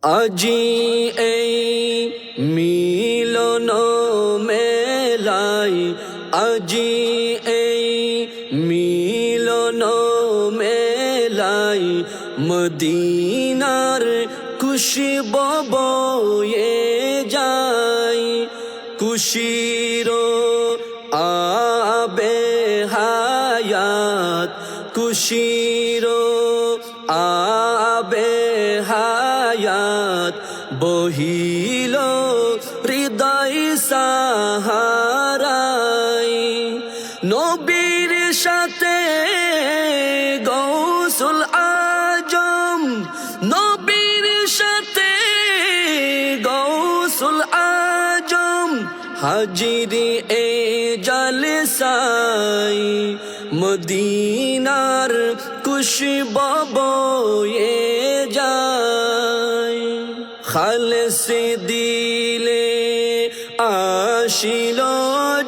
আজি এই মিলন মেলাই, আজি এই মিলন মেলাই, মদিনার খুশবু বয়ে যায়। খুশির আবে হায়াত, খুশির আবে হায়াত, বহিল হৃদয় সাহারাই। নবীর সাথে গৌসুল আজম, নবীর সাথে গৌসুল আজম, হাজিরি এ জলসাই। মদিনার খুশবু বয়ে যায়। খালেস দিলে আসিল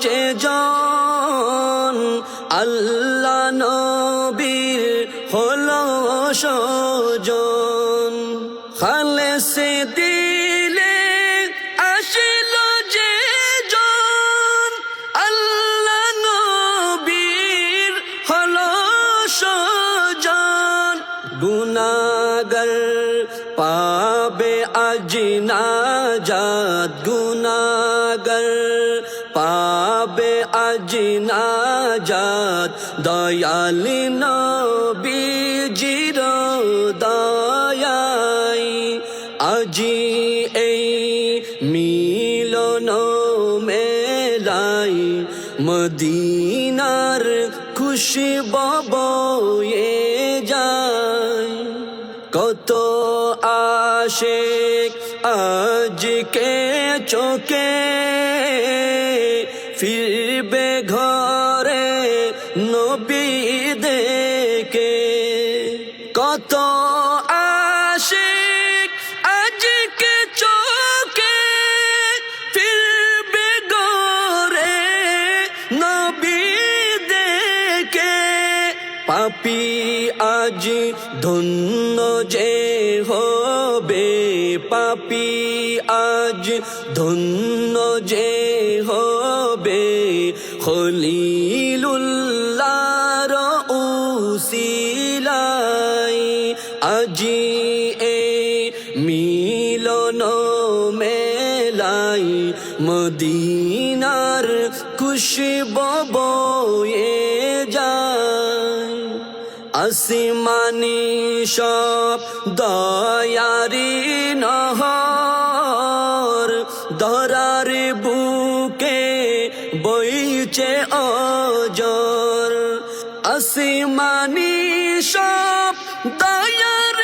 যে জন, আল্লাহ নবীর হলো সজন। খালেস দিলে আসিল যে জন, আল্লাহ নবীর হলো সজন। গুনাহগার পাবে আজ নাজাত, গুনাহগার পাবে আজ নাজাত, দয়াল নবীজির দয়ায়। আজি এই মিলন মেলাই, মদিনার খুশবু বয়ে যায়। কত আশিক আজকে চোখে ফিরবে ঘরে নবী দেখে। কত আশিক আজকে চোখে ফিরবে ঘরে নবী দেখে। পাপী আজ ধন্য যে হবে, পাপী আজ ধন্য যে হবে, খলিলুল্লাহর উসিলাই। আজি এই মিলন মেলাই, মদিনার খুশবু বয়ে যায়। আসমানি সব দয়ারি নহর, ধরার বুকে বইছে অজর। আসমানি সব দয়ার